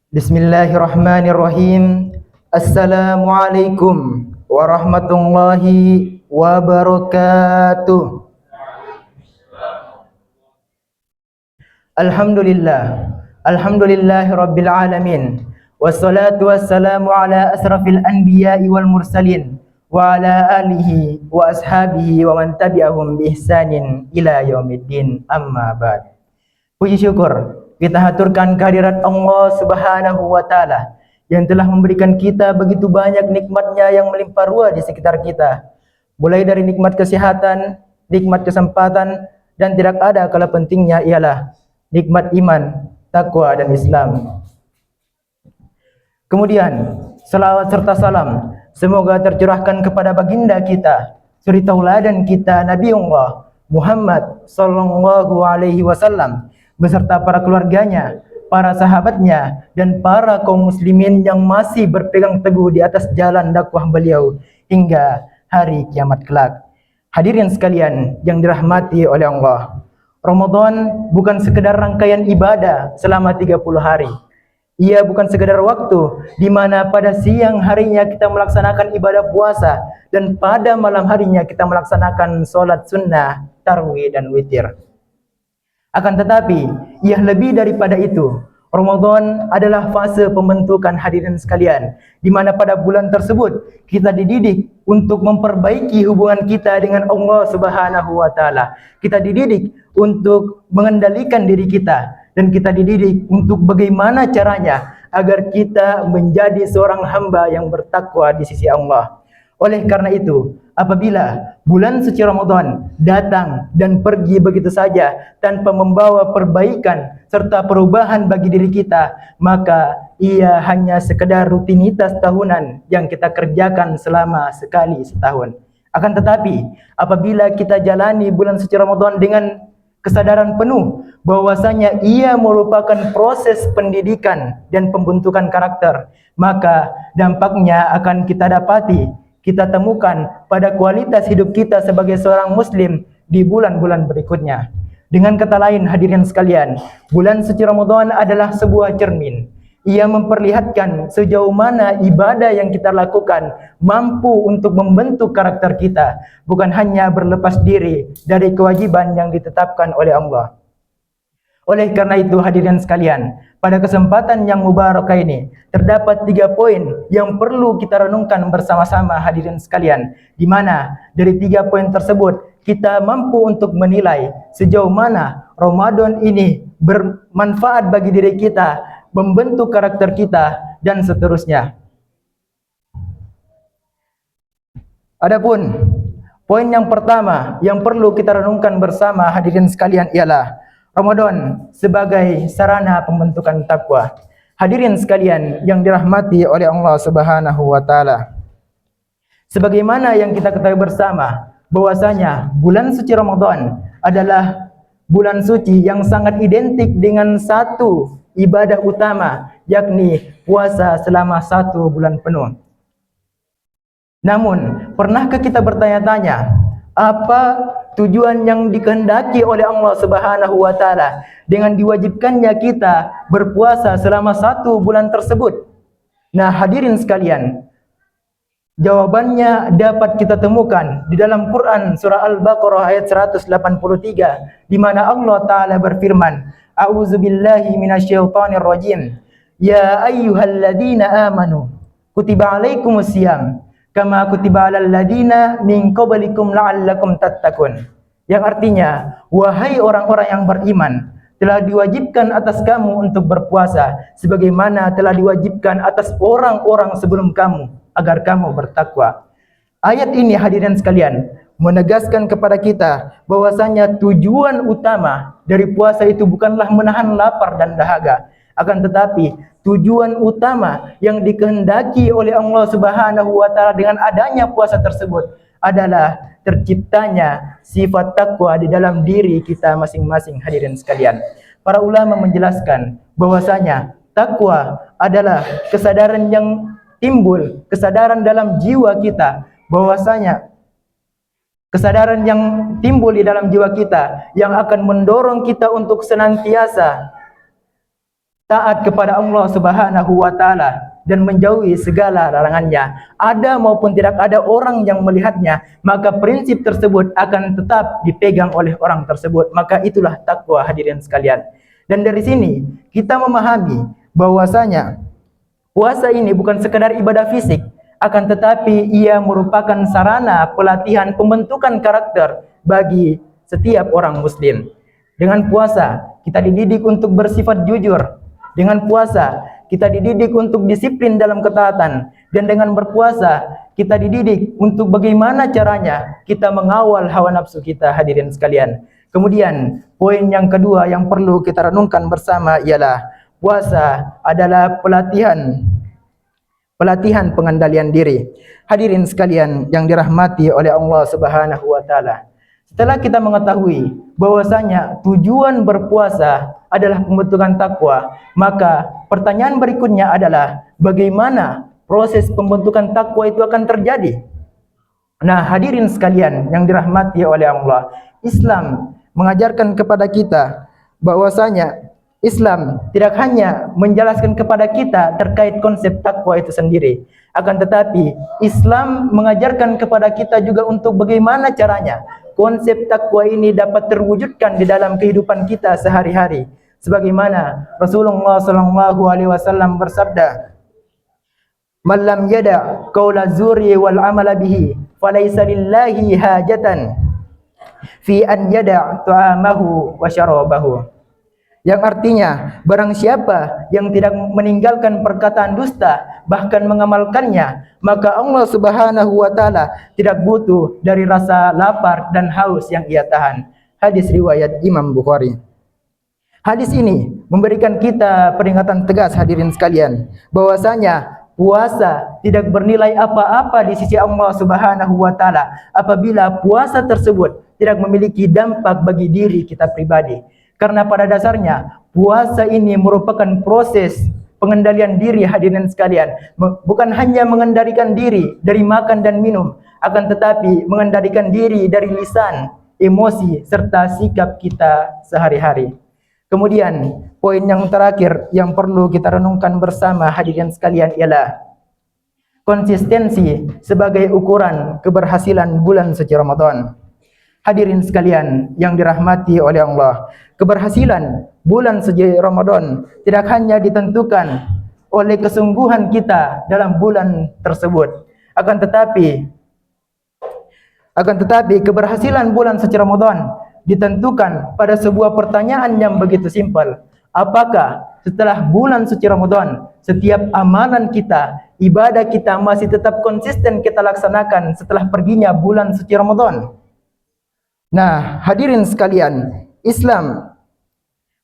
Bismillahirrahmanirrahim. Assalamualaikum warahmatullahi wabarakatuh. Alhamdulillah. Alhamdulillahi rabbil alamin. Wassalatu wassalamu ala asrafil anbiya'i wal mursalin wa ala alihi wa ashabihi wa man tabi'ahum bi ihsanin ila yaumiddin, amma ba'd. Puji syukur kita haturkan kehadirat Allah Subhanahu wa taala yang telah memberikan kita begitu banyak nikmatnya yang melimpah ruah di sekitar kita. Mulai dari nikmat kesehatan, nikmat kesempatan, dan tidak ada kalah pentingnya ialah nikmat iman, takwa dan Islam. Kemudian selawat serta salam semoga tercurahkan kepada baginda kita, suri tauladan kita, Nabi Allah Muhammad sallallahu alaihi wasallam, beserta para keluarganya, para sahabatnya, dan para kaum muslimin yang masih berpegang teguh di atas jalan dakwah beliau hingga hari kiamat kelak. Hadirin sekalian yang dirahmati oleh Allah, Ramadan bukan sekedar rangkaian ibadah selama 30 hari. Ia bukan sekedar waktu di mana pada siang harinya kita melaksanakan ibadah puasa dan pada malam harinya kita melaksanakan sholat sunnah, tarawih dan witir. Akan tetapi, ia lebih daripada itu. Ramadan adalah fase pembentukan hadirin sekalian, di mana pada bulan tersebut kita dididik untuk memperbaiki hubungan kita dengan Allah Subhanahu wa taala. Kita dididik untuk mengendalikan diri kita dan kita dididik untuk bagaimana caranya agar kita menjadi seorang hamba yang bertakwa di sisi Allah. Oleh karena itu, apabila bulan suci Ramadan datang dan pergi begitu saja tanpa membawa perbaikan serta perubahan bagi diri kita, maka ia hanya sekedar rutinitas tahunan yang kita kerjakan selama sekali setahun. Akan tetapi, apabila kita jalani bulan suci Ramadan dengan kesadaran penuh bahwasanya ia merupakan proses pendidikan dan pembentukan karakter, maka dampaknya akan kita dapati, kita temukan pada kualitas hidup kita sebagai seorang muslim di bulan-bulan berikutnya. Dengan kata lain, hadirin sekalian, bulan suci Ramadan adalah sebuah cermin. Ia memperlihatkan sejauh mana ibadah yang kita lakukan mampu untuk membentuk karakter kita, bukan hanya berlepas diri dari kewajiban yang ditetapkan oleh Allah. Oleh karena itu, hadirin sekalian, pada kesempatan yang mubarakah ini terdapat 3 poin yang perlu kita renungkan bersama-sama, hadirin sekalian, di mana dari 3 poin tersebut kita mampu untuk menilai sejauh mana Ramadan ini bermanfaat bagi diri kita, membentuk karakter kita, dan seterusnya. Adapun poin yang pertama yang perlu kita renungkan bersama, hadirin sekalian, ialah Ramadan sebagai sarana pembentukan takwa. Hadirin sekalian yang dirahmati oleh Allah Subhanahu wa taala, sebagaimana yang kita ketahui bersama bahwasanya bulan suci Ramadan adalah bulan suci yang sangat identik dengan satu ibadah utama, yakni puasa selama 1 bulan penuh. Namun, pernahkah kita bertanya-tanya, apa tujuan yang dikehendaki oleh Allah Subhanahu wa taala dengan diwajibkannya kita berpuasa selama 1 bulan tersebut? Nah, hadirin sekalian, jawabannya dapat kita temukan di dalam Quran surah Al-Baqarah ayat 183, di mana Allah taala berfirman, A'udzubillahi minasyaitonir rajim. Ya ayyuhalladzina amanu kutiba alaikumusiyam kama kutiba alal ladzina min qablikum la'allakum tattaqun. Yang artinya, wahai orang-orang yang beriman, telah diwajibkan atas kamu untuk berpuasa sebagaimana telah diwajibkan atas orang-orang sebelum kamu agar kamu bertakwa. Ayat ini, hadirin sekalian, menegaskan kepada kita bahwasanya tujuan utama dari puasa itu bukanlah menahan lapar dan dahaga, akan tetapi tujuan utama yang dikehendaki oleh Allah Subhanahu wa taala dengan adanya puasa tersebut adalah terciptanya sifat takwa di dalam diri kita masing-masing, hadirin sekalian. Para ulama menjelaskan bahwasanya takwa adalah kesadaran yang timbul, kesadaran dalam jiwa kita, bahwasanya kesadaran yang timbul di dalam jiwa kita yang akan mendorong kita untuk senantiasa taat kepada Allah Subhanahu wa taala dan menjauhi segala larangannya, ada maupun tidak ada orang yang melihatnya, maka prinsip tersebut akan tetap dipegang oleh orang tersebut. Maka itulah takwa, hadirin sekalian. Dan dari sini kita memahami bahwasanya puasa ini bukan sekadar ibadah fisik, akan tetapi ia merupakan sarana pelatihan pembentukan karakter bagi setiap orang muslim. Dengan puasa kita dididik untuk bersifat jujur. Dengan puasa kita dididik untuk disiplin dalam ketaatan, dan dengan berpuasa kita dididik untuk bagaimana caranya kita mengawal hawa nafsu kita, hadirin sekalian. Kemudian poin yang kedua yang perlu kita renungkan bersama ialah puasa adalah pelatihan pengendalian diri. Hadirin sekalian yang dirahmati oleh Allah Subhanahu wa taala. Setelah kita mengetahui bahwasanya tujuan berpuasa adalah pembentukan takwa, maka pertanyaan berikutnya adalah bagaimana proses pembentukan takwa itu akan terjadi. Nah, hadirin sekalian yang dirahmati oleh Allah, Islam mengajarkan kepada kita bahwasanya Islam tidak hanya menjelaskan kepada kita terkait konsep takwa itu sendiri, akan tetapi Islam mengajarkan kepada kita juga untuk bagaimana caranya konsep takwa ini dapat terwujudkan di dalam kehidupan kita sehari-hari. Sebagaimana Rasulullah SAW bersabda, "Man lam yada' qaula zuri wal amala bihi, falaysa lillahi hajatan fi an yada' ta'amahu wa syarabahu." Yang artinya, barang siapa yang tidak meninggalkan perkataan dusta, bahkan mengamalkannya, maka Allah Subhanahu wa taala tidak butuh dari rasa lapar dan haus yang ia tahan. Hadis riwayat Imam Bukhari. Hadis ini memberikan kita peringatan tegas, hadirin sekalian, bahwasanya puasa tidak bernilai apa-apa di sisi Allah Subhanahu wa taala apabila puasa tersebut tidak memiliki dampak bagi diri kita pribadi. Karena pada dasarnya puasa ini merupakan proses pengendalian diri, hadirin sekalian. Bukan hanya mengendalikan diri dari makan dan minum, akan tetapi mengendalikan diri dari lisan, emosi, serta sikap kita sehari-hari. Kemudian poin yang terakhir yang perlu kita renungkan bersama, hadirin sekalian, ialah konsistensi sebagai ukuran keberhasilan bulan suci Ramadan. Hadirin sekalian yang dirahmati oleh Allah, keberhasilan bulan suci Ramadan tidak hanya ditentukan oleh kesungguhan kita dalam bulan tersebut, akan tetapi keberhasilan bulan suci Ramadan ditentukan pada sebuah pertanyaan yang begitu simpel. Apakah setelah bulan suci Ramadan setiap amalan kita, ibadah kita masih tetap konsisten kita laksanakan setelah perginya bulan suci Ramadan? Nah, hadirin sekalian, Islam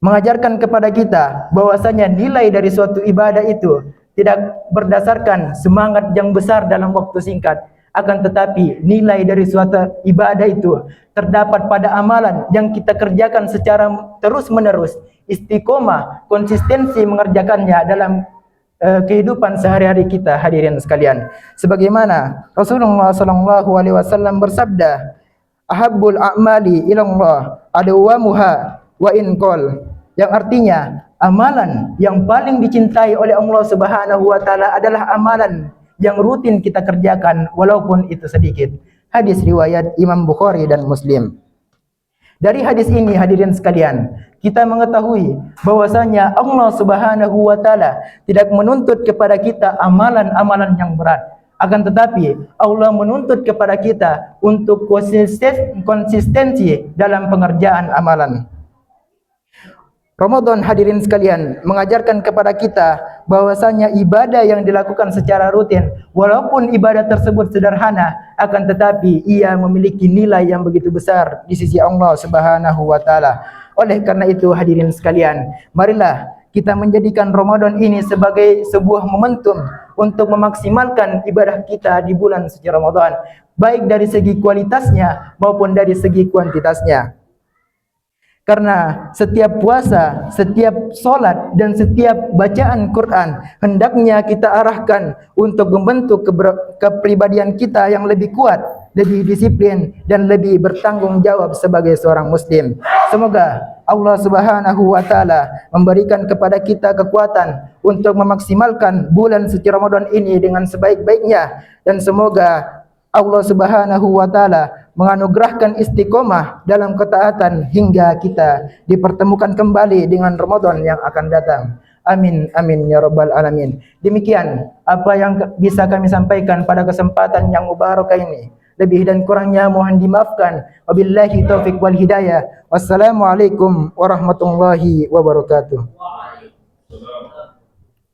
mengajarkan kepada kita bahwasanya nilai dari suatu ibadah itu tidak berdasarkan semangat yang besar dalam waktu singkat, akan tetapi nilai dari suatu ibadah itu terdapat pada amalan yang kita kerjakan secara terus-menerus, istiqomah, konsistensi mengerjakannya dalam kehidupan sehari-hari kita, hadirin sekalian. Sebagaimana Rasulullah SAW bersabda, "Ahabbul a'mali ilallah adwamuha wa in qol." Yang artinya, amalan yang paling dicintai oleh Allah Subhanahu wa taala adalah amalan yang rutin kita kerjakan walaupun itu sedikit. Hadis riwayat Imam Bukhari dan Muslim. Dari hadis ini, hadirin sekalian, kita mengetahui bahwasanya Allah Subhanahu wa taala tidak menuntut kepada kita amalan-amalan yang berat. Akan tetapi Allah menuntut kepada kita untuk konsistensi dalam pengerjaan amalan. Ramadan, hadirin sekalian, mengajarkan kepada kita bahwasanya ibadah yang dilakukan secara rutin, walaupun ibadah tersebut sederhana, akan tetapi ia memiliki nilai yang begitu besar di sisi Allah Subhanahu wa taala. Oleh karena itu, hadirin sekalian, marilah kita menjadikan Ramadan ini sebagai sebuah momentum untuk memaksimalkan ibadah kita di bulan suci Ramadan, baik dari segi kualitasnya maupun dari segi kuantitasnya. Karena setiap puasa, setiap solat, dan setiap bacaan Quran hendaknya kita arahkan untuk membentuk kepribadian kita yang lebih kuat, lebih disiplin dan lebih bertanggung jawab sebagai seorang muslim. Semoga Allah Subhanahu wa taala memberikan kepada kita kekuatan untuk memaksimalkan bulan suci Ramadan ini dengan sebaik-baiknya, dan semoga Allah Subhanahu wa taala menganugerahkan istiqomah dalam ketaatan hingga kita dipertemukan kembali dengan Ramadan yang akan datang. Amin amin ya rabbal alamin. Demikian apa yang bisa kami sampaikan pada kesempatan yang mubarakah ini. Lebih dan kurangnya mohon dimaafkan. Wabillahi taufik wal hidayah. Wassalamualaikum warahmatullahi wabarakatuh.